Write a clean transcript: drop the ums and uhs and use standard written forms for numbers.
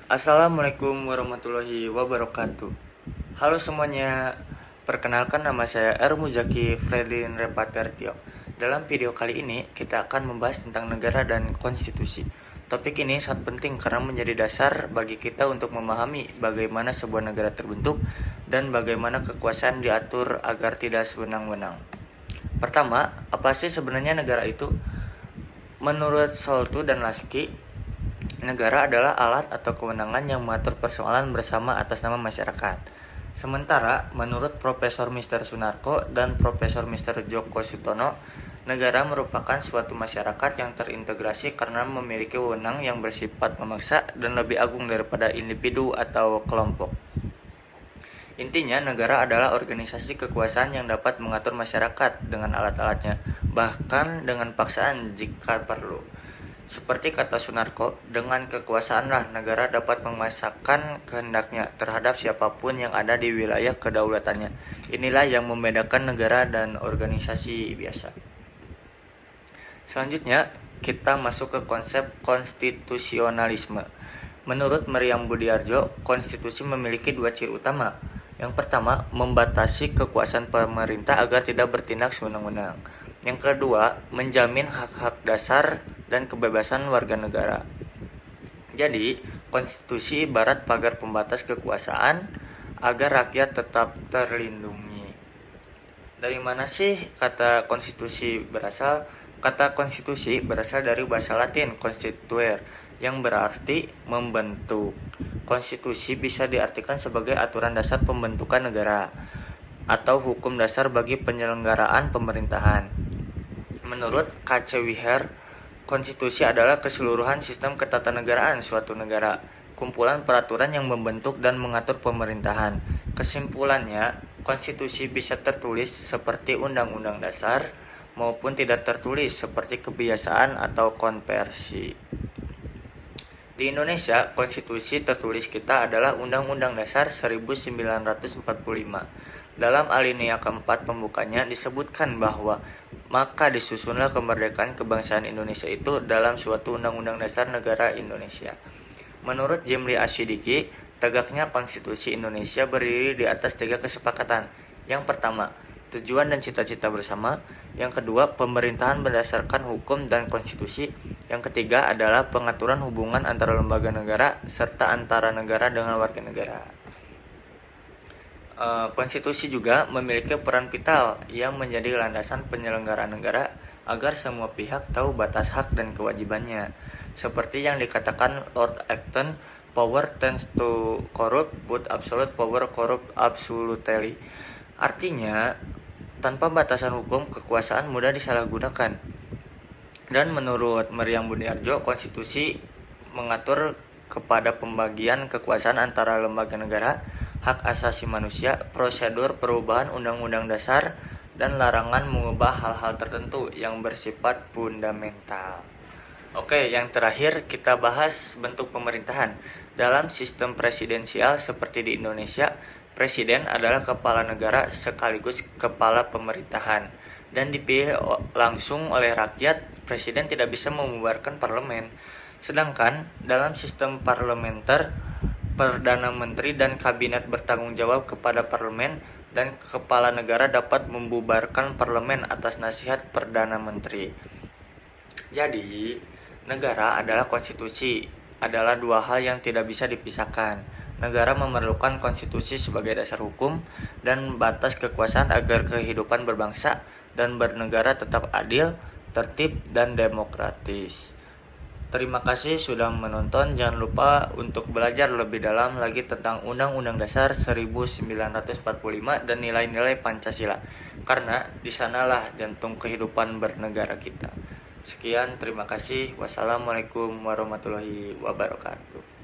Assalamualaikum warahmatullahi wabarakatuh. Halo semuanya, perkenalkan nama saya R. Muzaki Fredlin Repatertio. Dalam video kali ini kita akan membahas tentang negara dan konstitusi. Topik ini sangat penting karena menjadi dasar bagi kita untuk memahami bagaimana sebuah negara terbentuk dan bagaimana kekuasaan diatur agar tidak sewenang-wenang. Pertama, apa sih sebenarnya negara itu? Menurut Soltu dan Lasky, negara adalah alat atau kewenangan yang mengatur persoalan bersama atas nama masyarakat. Sementara, menurut Profesor Mr. Sunarko dan Profesor Mr. Joko Sutono, negara merupakan suatu masyarakat yang terintegrasi karena memiliki wewenang yang bersifat memaksa dan lebih agung daripada individu atau kelompok. Intinya, negara adalah organisasi kekuasaan yang dapat mengatur masyarakat dengan alat-alatnya, bahkan dengan paksaan jika perlu. Seperti kata Sunarko, dengan kekuasaanlah negara dapat memaksakan kehendaknya terhadap siapapun yang ada di wilayah kedaulatannya. Inilah yang membedakan negara dan organisasi biasa. Selanjutnya, kita masuk ke konsep konstitusionalisme. Menurut Meriam Budiarjo, konstitusi memiliki dua ciri utama. Yang pertama, membatasi kekuasaan pemerintah agar tidak bertindak sewenang-wenang. Yang kedua, menjamin hak-hak dasar dan kebebasan warga negara. Jadi, konstitusi ibarat pagar pembatas kekuasaan agar rakyat tetap terlindungi. Dari mana sih kata konstitusi berasal? Kata konstitusi berasal dari bahasa Latin constituere, yang berarti membentuk. Konstitusi bisa diartikan sebagai aturan dasar pembentukan negara atau hukum dasar bagi penyelenggaraan pemerintahan. Menurut K.C. Wiher, konstitusi adalah keseluruhan sistem ketatanegaraan suatu negara, kumpulan peraturan yang membentuk dan mengatur pemerintahan. Kesimpulannya, konstitusi bisa tertulis seperti undang-undang dasar maupun tidak tertulis seperti kebiasaan atau konversi. Di Indonesia, konstitusi tertulis kita adalah Undang-Undang Dasar 1945. Dalam alinea keempat pembukanya disebutkan bahwa maka disusunlah kemerdekaan kebangsaan Indonesia itu dalam suatu Undang-Undang Dasar Negara Indonesia. Menurut Jimli Asyidiki, tegaknya konstitusi Indonesia berdiri di atas tiga kesepakatan. Yang pertama, tujuan dan cita-cita bersama. Yang kedua, pemerintahan berdasarkan hukum dan konstitusi. Yang ketiga adalah pengaturan hubungan antara lembaga negara serta antara negara dengan warga negara. Konstitusi juga memiliki peran vital yang menjadi landasan penyelenggaraan negara agar semua pihak tahu batas hak dan kewajibannya. Seperti yang dikatakan Lord Acton, power tends to corrupt, but absolute power corrupt absolutely. Artinya, tanpa batasan hukum, kekuasaan mudah disalahgunakan. Dan menurut Meriam Budiarjo, konstitusi mengatur kepada pembagian kekuasaan antara lembaga negara, hak asasi manusia, prosedur perubahan undang-undang dasar, dan larangan mengubah hal-hal tertentu yang bersifat fundamental. Oke, yang terakhir kita bahas bentuk pemerintahan. Dalam sistem presidensial seperti di Indonesia, presiden adalah kepala negara sekaligus kepala pemerintahan dan dipilih langsung oleh rakyat. Presiden tidak bisa membubarkan parlemen. Sedangkan dalam sistem parlementer, Perdana Menteri dan Kabinet bertanggung jawab kepada parlemen dan kepala negara dapat membubarkan parlemen atas nasihat Perdana Menteri. Jadi, negara adalah konstitusi, adalah dua hal yang tidak bisa dipisahkan. Negara memerlukan konstitusi sebagai dasar hukum dan batas kekuasaan agar kehidupan berbangsa dan bernegara tetap adil, tertib, dan demokratis. Terima kasih sudah menonton. Jangan lupa untuk belajar lebih dalam lagi tentang Undang-Undang Dasar 1945 dan nilai-nilai Pancasila, karena di sanalah jantung kehidupan bernegara kita. Sekian, terima kasih. Wassalamualaikum warahmatullahi wabarakatuh.